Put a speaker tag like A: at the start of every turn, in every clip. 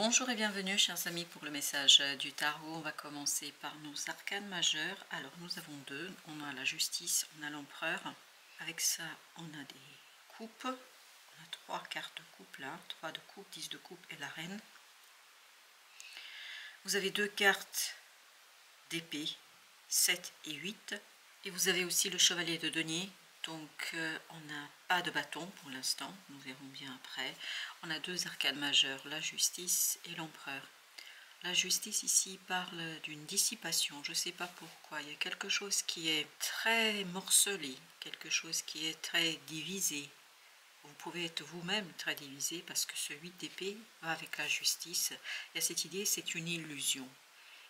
A: Bonjour et bienvenue chers amis pour le message du tarot. On va commencer par nos arcanes majeurs. Alors nous avons deux, on a la justice, on a l'empereur. Avec ça on a des coupes, on a trois cartes de coupe là, 3 de coupe, 10 de coupe et la reine. Vous avez deux cartes d'épée, 7 et 8. Et vous avez aussi le chevalier de denier. Donc on n'a pas de bâton pour l'instant, nous verrons bien après. On a deux arcanes majeures, la justice et l'empereur. La justice ici parle d'une dissipation, je ne sais pas pourquoi. Il y a quelque chose qui est très morcelé, quelque chose qui est très divisé. Vous pouvez être vous-même très divisé parce que ce 8 d'épée va avec la justice. Il y a cette idée, c'est une illusion.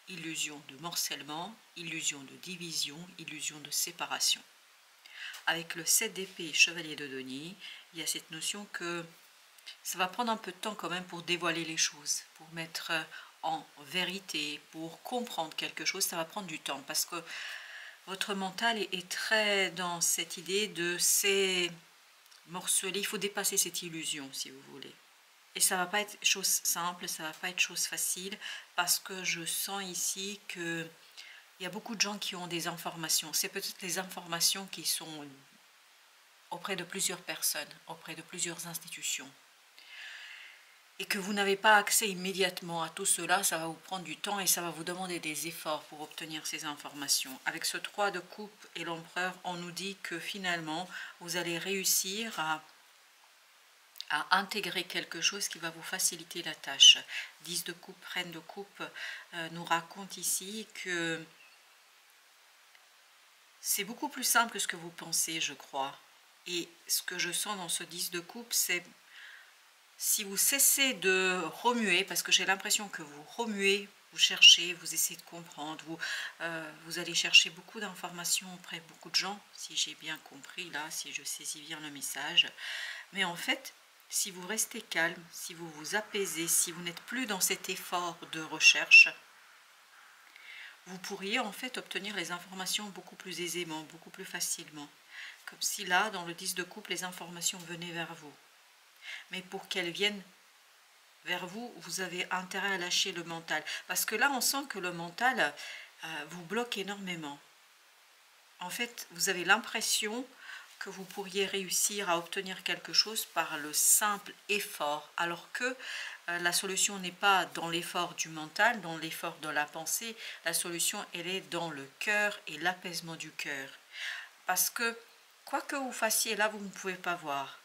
A: Illusion de morcellement, illusion de division, illusion de séparation. Avec le 7 d'épée, chevalier de denier, il y a cette notion que ça va prendre un peu de temps quand même pour dévoiler les choses, pour mettre en vérité, pour comprendre quelque chose, ça va prendre du temps parce que votre mental est très dans cette idée de c'est morcelé, il faut dépasser cette illusion si vous voulez. Et ça va pas être chose simple, ça va pas être chose facile parce que je sens ici que il y a beaucoup de gens qui ont des informations. C'est peut-être des informations qui sont auprès de plusieurs personnes, auprès de plusieurs institutions. Et que vous n'avez pas accès immédiatement à tout cela, ça va vous prendre du temps et ça va vous demander des efforts pour obtenir ces informations. Avec ce 3 de coupe et l'empereur, on nous dit que finalement, vous allez réussir à intégrer quelque chose qui va vous faciliter la tâche. 10 de coupe, reine de coupe nous raconte ici que c'est beaucoup plus simple que ce que vous pensez, je crois. Et ce que je sens dans ce 10 de coupe, c'est si vous cessez de remuer, parce que j'ai l'impression que vous remuez, vous cherchez, vous essayez de comprendre, vous allez chercher beaucoup d'informations auprès de beaucoup de gens, si j'ai bien compris là, si je saisis bien le message. Mais en fait, si vous restez calme, si vous vous apaisez, si vous n'êtes plus dans cet effort de recherche, vous pourriez en fait obtenir les informations beaucoup plus aisément, beaucoup plus facilement. Comme si là, dans le 10 de coupe, les informations venaient vers vous. Mais pour qu'elles viennent vers vous, vous avez intérêt à lâcher le mental. Parce que là, on sent que le mental vous bloque énormément. En fait, vous avez l'impression que vous pourriez réussir à obtenir quelque chose par le simple effort, alors que la solution n'est pas dans l'effort du mental, dans l'effort de la pensée, la solution elle est dans le cœur et l'apaisement du cœur. Parce que quoi que vous fassiez là, vous ne pouvez pas voir.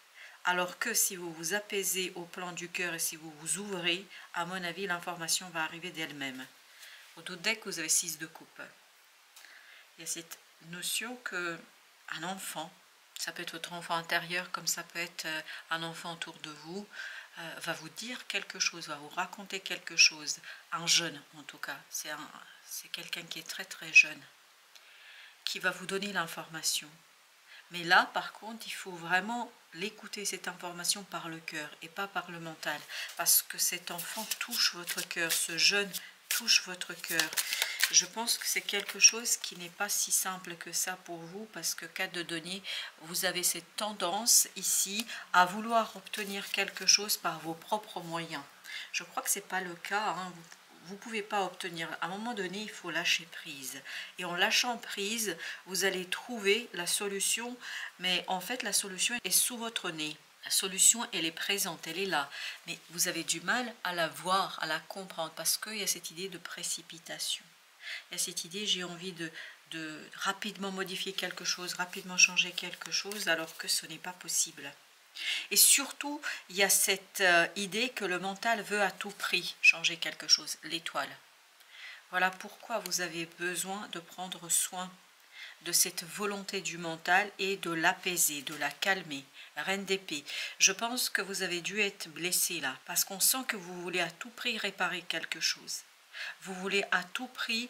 A: Alors que si vous vous apaisez au plan du cœur et si vous vous ouvrez, à mon avis, l'information va arriver d'elle-même. Au dos deck, vous avez 6 de coupe. Il y a cette notion que un enfant, ça peut être votre enfant intérieur comme ça peut être un enfant autour de vous, va vous dire quelque chose, va vous raconter quelque chose. Un jeune en tout cas, c'est quelqu'un qui est très très jeune, qui va vous donner l'information. Mais là par contre il faut vraiment l'écouter cette information par le cœur et pas par le mental. Parce que cet enfant touche votre cœur, ce jeune touche votre cœur. Je pense que c'est quelque chose qui n'est pas si simple que ça pour vous, parce que 4 de denier, vous avez cette tendance ici à vouloir obtenir quelque chose par vos propres moyens. Je crois que ce n'est pas le cas, hein. Vous ne pouvez pas obtenir. À un moment donné, il faut lâcher prise. Et en lâchant prise, vous allez trouver la solution, mais en fait, la solution est sous votre nez. La solution, elle est présente, elle est là. Mais vous avez du mal à la voir, à la comprendre, parce qu'il y a cette idée de précipitation. Il y a cette idée, j'ai envie de rapidement modifier quelque chose, rapidement changer quelque chose, alors que ce n'est pas possible. Et surtout, il y a cette idée que le mental veut à tout prix changer quelque chose, l'étoile. Voilà pourquoi vous avez besoin de prendre soin de cette volonté du mental et de l'apaiser, de la calmer. Reine d'épée, je pense que vous avez dû être blessé là, parce qu'on sent que vous voulez à tout prix réparer quelque chose. Vous voulez à tout prix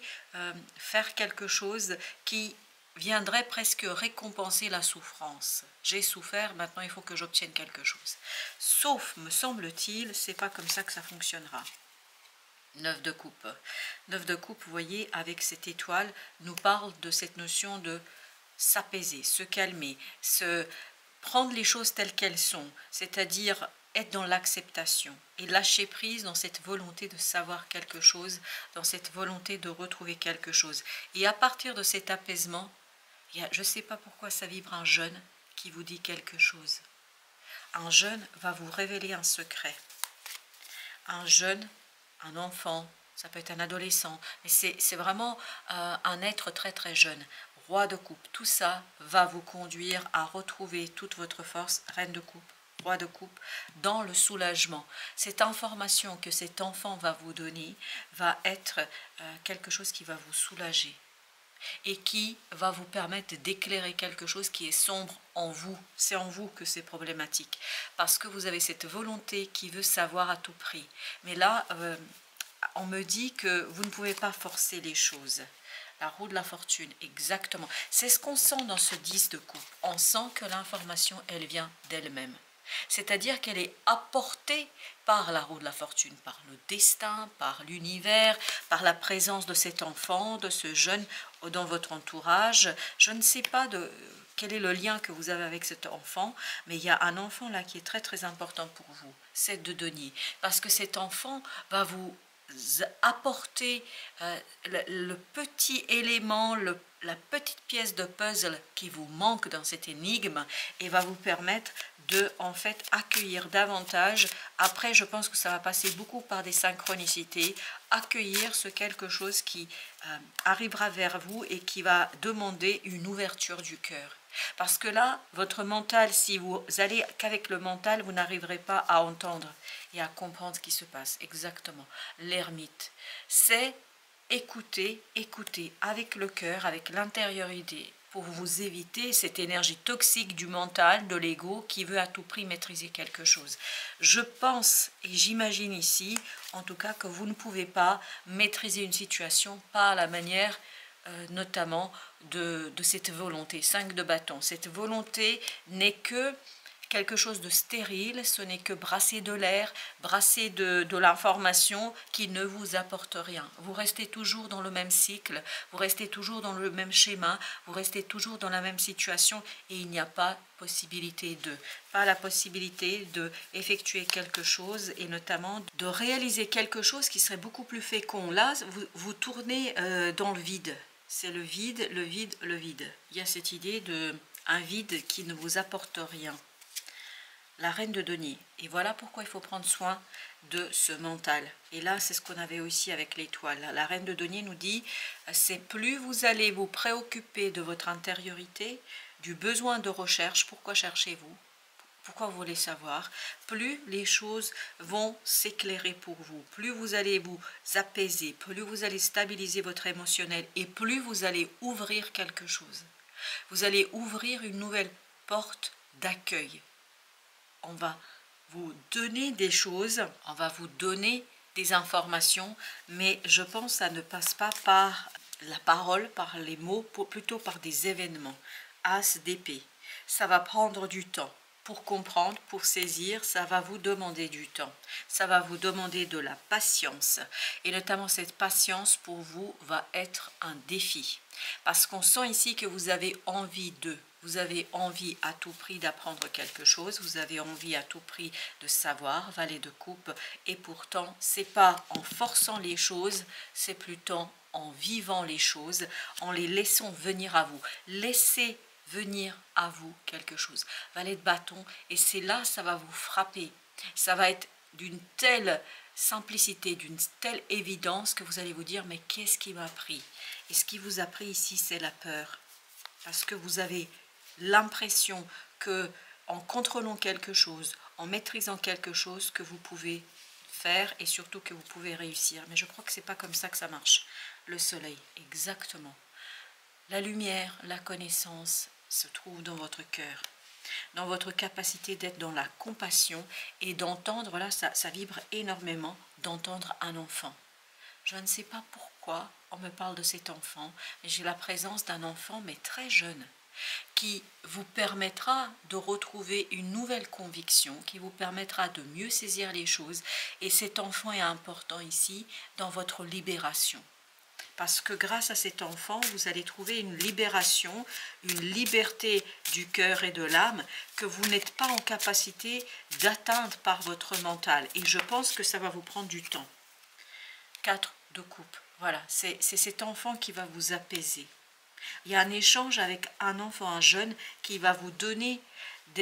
A: faire quelque chose qui viendrait presque récompenser la souffrance. J'ai souffert, maintenant il faut que j'obtienne quelque chose. Sauf, me semble-t-il, c'est pas comme ça que ça fonctionnera. 9 de coupe. 9 de coupe, vous voyez, avec cette étoile, nous parle de cette notion de s'apaiser, se calmer, prendre les choses telles qu'elles sont, c'est-à-dire être dans l'acceptation et lâcher prise dans cette volonté de savoir quelque chose, dans cette volonté de retrouver quelque chose. Et à partir de cet apaisement, je ne sais pas pourquoi ça vibre un jeune qui vous dit quelque chose. Un jeune va vous révéler un secret. Un jeune, un enfant, ça peut être un adolescent, mais c'est vraiment un être très très jeune. Roi de coupe, tout ça va vous conduire à retrouver toute votre force, reine de coupe, roi de coupe, dans le soulagement. Cette information que cet enfant va vous donner va être quelque chose qui va vous soulager et qui va vous permettre d'éclairer quelque chose qui est sombre en vous. C'est en vous que c'est problématique, parce que vous avez cette volonté qui veut savoir à tout prix. Mais là, on me dit que vous ne pouvez pas forcer les choses. La roue de la fortune, exactement. C'est ce qu'on sent dans ce 10 de coupe. On sent que l'information, elle vient d'elle-même. C'est-à-dire qu'elle est apportée par la roue de la fortune, par le destin, par l'univers, par la présence de cet enfant, de ce jeune dans votre entourage. Je ne sais pas quel est le lien que vous avez avec cet enfant, mais il y a un enfant là qui est très très important pour vous, c'est de denier, parce que cet enfant va vous apporter le petit élément, la petite pièce de puzzle qui vous manque dans cette énigme et va vous permettre de en fait accueillir davantage. Après, je pense que ça va passer beaucoup par des synchronicités, accueillir ce quelque chose qui arrivera vers vous et qui va demander une ouverture du cœur. Parce que là, votre mental, si vous allez qu'avec le mental, vous n'arriverez pas à entendre et à comprendre ce qui se passe. Exactement. L'ermite, c'est écouter, écouter avec le cœur, avec l'intériorité, pour vous éviter cette énergie toxique du mental, de l'ego, qui veut à tout prix maîtriser quelque chose. Je pense et j'imagine ici, en tout cas, que vous ne pouvez pas maîtriser une situation par la manière notamment de cette volonté. 5 de bâton. Cette volonté n'est que quelque chose de stérile, ce n'est que brasser de l'air, brasser de l'information qui ne vous apporte rien. Vous restez toujours dans le même cycle, vous restez toujours dans le même schéma, vous restez toujours dans la même situation et il n'y a pas la possibilité de effectuer quelque chose et notamment de réaliser quelque chose qui serait beaucoup plus fécond. Là, vous tournez dans le vide. C'est le vide, le vide, le vide. Il y a cette idée d'un vide qui ne vous apporte rien. La reine de denier. Et voilà pourquoi il faut prendre soin de ce mental. Et là, c'est ce qu'on avait aussi avec l'étoile. La reine de denier nous dit, c'est plus vous allez vous préoccuper de votre intériorité, du besoin de recherche, pourquoi cherchez-vous? Pourquoi vous voulez savoir? Plus les choses vont s'éclairer pour vous, plus vous allez vous apaiser, plus vous allez stabiliser votre émotionnel et plus vous allez ouvrir quelque chose. Vous allez ouvrir une nouvelle porte d'accueil. On va vous donner des choses, on va vous donner des informations, mais je pense que ça ne passe pas par la parole, par les mots, plutôt par des événements. As d'épée. Ça va prendre du temps. Pour comprendre, pour saisir, ça va vous demander du temps. Ça va vous demander de la patience. Et notamment cette patience pour vous va être un défi. Parce qu'on sent ici que vous avez envie de. Vous avez envie à tout prix d'apprendre quelque chose. Vous avez envie à tout prix de savoir, valet de coupe. Et pourtant, c'est pas en forçant les choses, c'est plutôt en vivant les choses, en les laissant venir à vous. Laissez venir à vous quelque chose. Valet de bâton, et c'est là, ça va vous frapper. Ça va être d'une telle simplicité, d'une telle évidence que vous allez vous dire, mais qu'est-ce qui m'a pris? Et ce qui vous a pris ici, c'est la peur. Parce que vous avez l'impression que en contrôlant quelque chose, en maîtrisant quelque chose, que vous pouvez faire et surtout que vous pouvez réussir. Mais je crois que c'est pas comme ça que ça marche. Le soleil, exactement. La lumière, la connaissance se trouve dans votre cœur, dans votre capacité d'être dans la compassion et d'entendre, là ça vibre énormément, d'entendre un enfant. Je ne sais pas pourquoi on me parle de cet enfant, mais j'ai la présence d'un enfant, mais très jeune, qui vous permettra de retrouver une nouvelle conviction, qui vous permettra de mieux saisir les choses. Et cet enfant est important ici dans votre libération. Parce que grâce à cet enfant, vous allez trouver une libération, une liberté du cœur et de l'âme que vous n'êtes pas en capacité d'atteindre par votre mental. Et je pense que ça va vous prendre du temps. 4 de coupe. Voilà, c'est cet enfant qui va vous apaiser. Il y a un échange avec un enfant, un jeune, qui va vous donner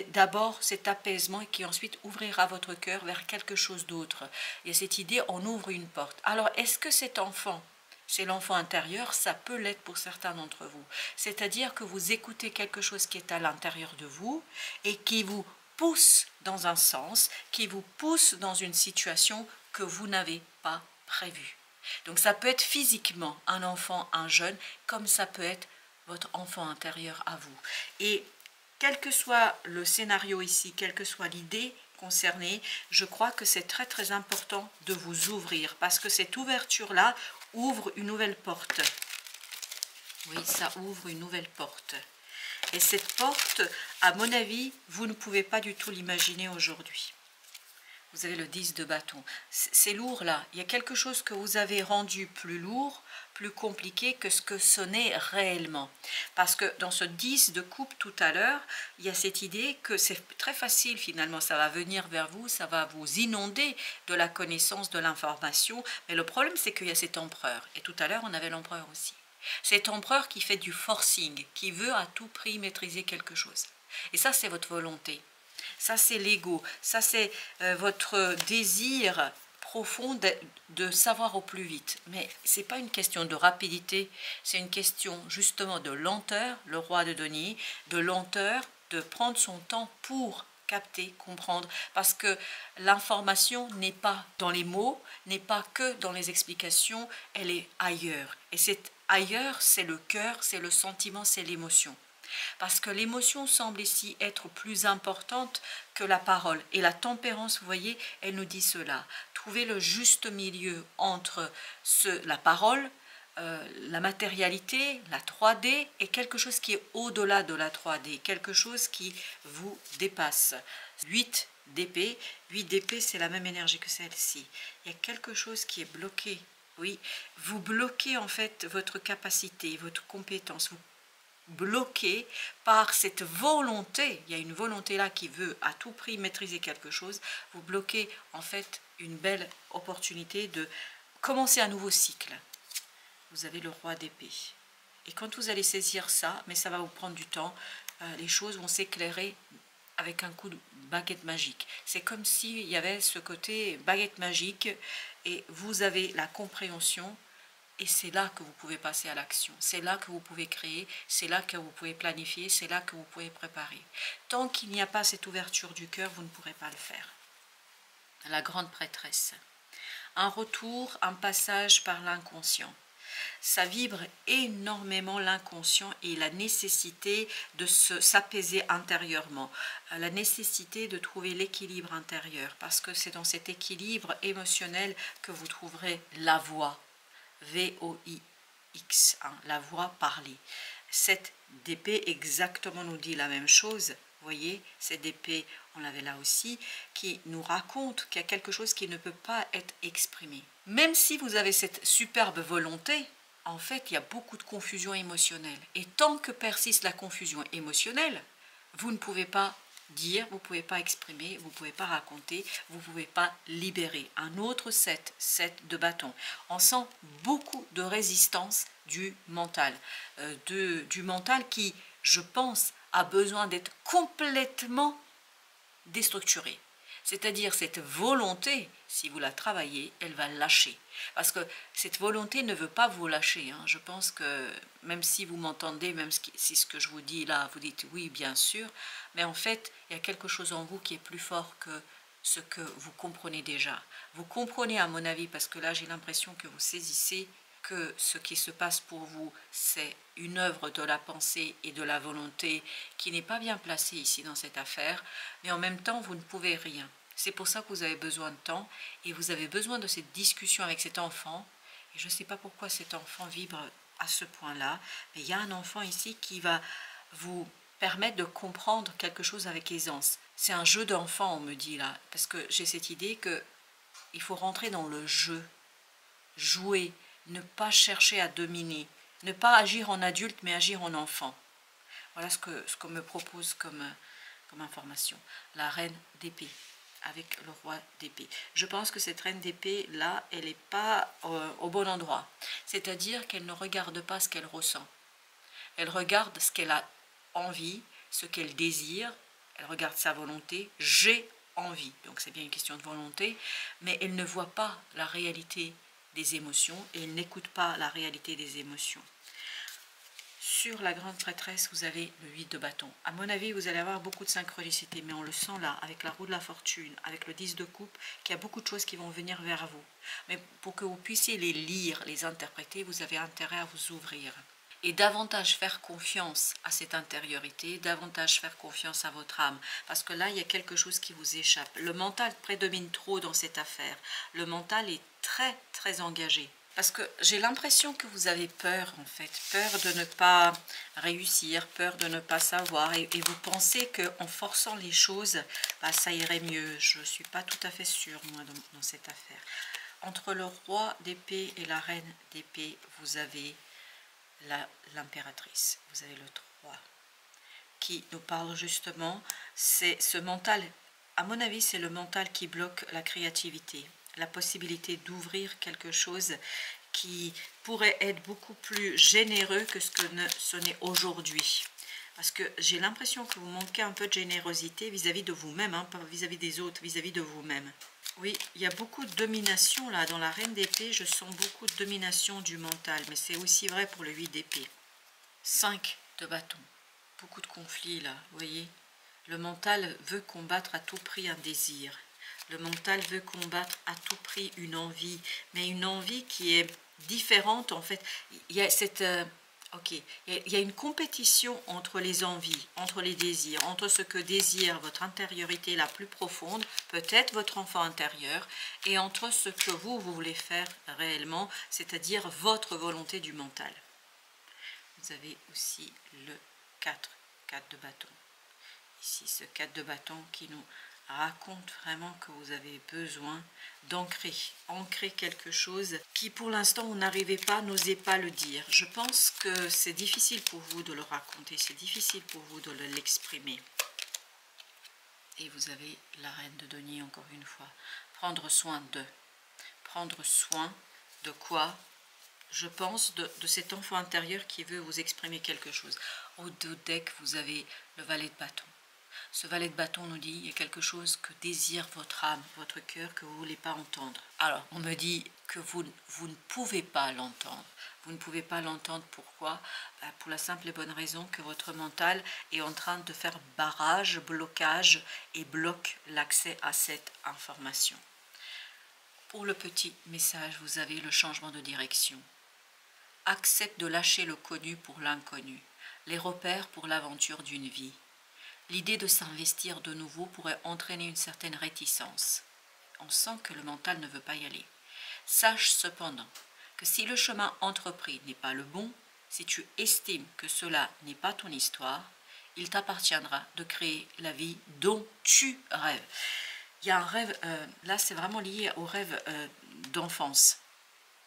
A: d'abord cet apaisement et qui ensuite ouvrira votre cœur vers quelque chose d'autre. Il y a cette idée, on ouvre une porte. Alors, est-ce que cet enfant, c'est l'enfant intérieur? Ça peut l'être pour certains d'entre vous. C'est-à-dire que vous écoutez quelque chose qui est à l'intérieur de vous et qui vous pousse dans un sens, qui vous pousse dans une situation que vous n'avez pas prévue. Donc ça peut être physiquement un enfant, un jeune, comme ça peut être votre enfant intérieur à vous. Et quel que soit le scénario ici, quelle que soit l'idée concernée, je crois que c'est très très important de vous ouvrir, parce que cette ouverture-là ouvre une nouvelle porte. Oui, ça ouvre une nouvelle porte. Et cette porte, à mon avis, vous ne pouvez pas du tout l'imaginer aujourd'hui. Vous avez le 10 de bâton. C'est lourd là. Il y a quelque chose que vous avez rendu plus lourd, plus compliqué que ce que ce n'est réellement. Parce que dans ce 10 de coupe tout à l'heure, il y a cette idée que c'est très facile finalement. Ça va venir vers vous, ça va vous inonder de la connaissance, de l'information. Mais le problème, c'est qu'il y a cet empereur. Et tout à l'heure, on avait l'empereur aussi. Cet empereur qui fait du forcing, qui veut à tout prix maîtriser quelque chose. Et ça, c'est votre volonté. Ça, c'est l'ego. Ça, c'est votre désir profond de savoir au plus vite. Mais ce n'est pas une question de rapidité, c'est une question justement de lenteur, le roi de denier, de lenteur, de prendre son temps pour capter, comprendre. Parce que l'information n'est pas dans les mots, n'est pas que dans les explications, elle est ailleurs. Et c'est ailleurs, c'est le cœur, c'est le sentiment, c'est l'émotion. Parce que l'émotion semble ici être plus importante que la parole. Et la tempérance, vous voyez, elle nous dit cela. Trouver le juste milieu entre la parole, la matérialité, la 3D, et quelque chose qui est au-delà de la 3D, quelque chose qui vous dépasse. 8 d'épée, 8 d'épée, c'est la même énergie que celle-ci. Il y a quelque chose qui est bloqué. Oui, vous bloquez en fait votre capacité, votre compétence, vous bloqué par cette volonté, il y a une volonté là qui veut à tout prix maîtriser quelque chose, vous bloquez en fait une belle opportunité de commencer un nouveau cycle. Vous avez le roi d'épée. Et quand vous allez saisir ça, mais ça va vous prendre du temps, les choses vont s'éclairer avec un coup de baguette magique. C'est comme s'il y avait ce côté baguette magique et vous avez la compréhension. Et c'est là que vous pouvez passer à l'action, c'est là que vous pouvez créer, c'est là que vous pouvez planifier, c'est là que vous pouvez préparer. Tant qu'il n'y a pas cette ouverture du cœur, vous ne pourrez pas le faire. La grande prêtresse. Un retour, un passage par l'inconscient. Ça vibre énormément l'inconscient et la nécessité de s'apaiser intérieurement, la nécessité de trouver l'équilibre intérieur, parce que c'est dans cet équilibre émotionnel que vous trouverez la voie. V-O-I-X, hein, la voix parlée. Cette d'épée exactement nous dit la même chose. Vous voyez, cette épée, on l'avait là aussi, qui nous raconte qu'il y a quelque chose qui ne peut pas être exprimé. Même si vous avez cette superbe volonté, en fait, il y a beaucoup de confusion émotionnelle. Et tant que persiste la confusion émotionnelle, vous ne pouvez pas dire, vous ne pouvez pas exprimer, vous ne pouvez pas raconter, vous ne pouvez pas libérer. Un autre 7 de bâton. On sent beaucoup de résistance du mental. Du mental qui, je pense, a besoin d'être complètement déstructuré. C'est-à-dire cette volonté, si vous la travaillez, elle va lâcher. Parce que cette volonté ne veut pas vous lâcher. Hein. Je pense que même si vous m'entendez, même si ce que je vous dis là, vous dites oui, bien sûr, mais en fait, il y a quelque chose en vous qui est plus fort que ce que vous comprenez déjà. Vous comprenez à mon avis, parce que là j'ai l'impression que vous saisissez que ce qui se passe pour vous, c'est une œuvre de la pensée et de la volonté qui n'est pas bien placée ici dans cette affaire, mais en même temps, vous ne pouvez rien. C'est pour ça que vous avez besoin de temps et vous avez besoin de cette discussion avec cet enfant. Et je ne sais pas pourquoi cet enfant vibre à ce point-là, mais il y a un enfant ici qui va vous permettre de comprendre quelque chose avec aisance. C'est un jeu d'enfant, on me dit là, parce que j'ai cette idée qu'il faut rentrer dans le jeu, jouer, Ne pas chercher à dominer. Ne pas agir en adulte, mais agir en enfant. Voilà ce qu'on me propose comme information. La reine d'épée avec le roi d'épée. Je pense que cette reine d'épée, là, elle n'est pas au bon endroit. C'est-à-dire qu'elle ne regarde pas ce qu'elle ressent. Elle regarde ce qu'elle a envie, ce qu'elle désire. Elle regarde sa volonté. J'ai envie. Donc c'est bien une question de volonté. Mais elle ne voit pas la réalité des émotions et elle n'écoute pas la réalité des émotions. Sur la grande prêtresse, vous avez le 8 de bâton. À mon avis, vous allez avoir beaucoup de synchronicité, mais on le sent là, avec la roue de la fortune, avec le 10 de coupe, qu'il y a beaucoup de choses qui vont venir vers vous. Mais pour que vous puissiez les lire, les interpréter, vous avez intérêt à vous ouvrir. Et davantage faire confiance à cette intériorité, davantage faire confiance à votre âme. Parce que là, il y a quelque chose qui vous échappe. Le mental prédomine trop dans cette affaire. Le mental est très, très engagé. Parce que j'ai l'impression que vous avez peur, en fait. Peur de ne pas réussir, peur de ne pas savoir. Et vous pensez qu'en forçant les choses, bah, ça irait mieux. Je ne suis pas tout à fait sûre, moi, dans cette affaire. Entre le roi d'épée et la reine d'épée, vous avez l'impératrice. Vous avez le 3 qui nous parle justement. C'est ce mental, à mon avis, c'est le mental qui bloque la créativité. La possibilité d'ouvrir quelque chose qui pourrait être beaucoup plus généreux que ce n'est aujourd'hui. Parce que j'ai l'impression que vous manquez un peu de générosité vis-à-vis de vous-même, hein, pas vis-à-vis des autres, vis-à-vis de vous-même. Oui, il y a beaucoup de domination là. Dans la reine d'épée, je sens beaucoup de domination du mental, mais c'est aussi vrai pour le 8 d'épée. 5 de bâton. Beaucoup de conflits là, vous voyez. Le mental veut combattre à tout prix un désir. Le mental veut combattre à tout prix une envie, mais une envie qui est différente en fait. Il y a cette... il y a une compétition entre les envies, entre les désirs, entre ce que désire votre intériorité la plus profonde, peut-être votre enfant intérieur, et entre ce que vous voulez faire réellement, c'est-à-dire votre volonté du mental. Vous avez aussi le 4 de bâton. Ici, ce 4 de bâton qui nous raconte vraiment que vous avez besoin ancrer quelque chose qui pour l'instant vous n'arrivez pas, n'osez pas le dire. Je pense que c'est difficile pour vous de le raconter, c'est difficile pour vous de l'exprimer. Et vous avez la reine de denier encore une fois. Prendre soin de. Prendre soin de quoi? Je pense de cet enfant intérieur qui veut vous exprimer quelque chose. Au dos deck, vous avez le valet de bâton. Ce valet de bâton nous dit il y a quelque chose que désire votre âme, votre cœur, que vous ne voulez pas entendre. Alors, on me dit que vous ne pouvez pas l'entendre. Vous ne pouvez pas l'entendre, pourquoi? Pour la simple et bonne raison que votre mental est en train de faire barrage, blocage et bloque l'accès à cette information. Pour le petit message, vous avez le changement de direction. Accepte de lâcher le connu pour l'inconnu, les repères pour l'aventure d'une vie. L'idée de s'investir de nouveau pourrait entraîner une certaine réticence. On sent que le mental ne veut pas y aller. Sache cependant que si le chemin entrepris n'est pas le bon, si tu estimes que cela n'est pas ton histoire, il t'appartiendra de créer la vie dont tu rêves. Il y a un rêve, là c'est vraiment lié au rêve d'enfance.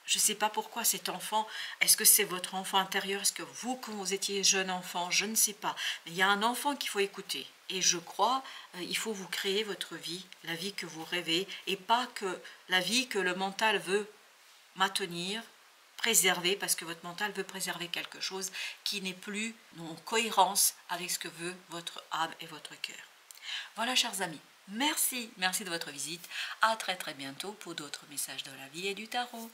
A: Je ne sais pas pourquoi cet enfant, est-ce que c'est votre enfant intérieur, est-ce que vous, quand vous étiez jeune enfant, je ne sais pas. Mais il y a un enfant qu'il faut écouter. Et je crois, il faut vous créer votre vie, la vie que vous rêvez, et pas que la vie que le mental veut maintenir, préserver, parce que votre mental veut préserver quelque chose qui n'est plus en cohérence avec ce que veut votre âme et votre cœur. Voilà, chers amis. Merci de votre visite. À très bientôt pour d'autres messages de la vie et du tarot.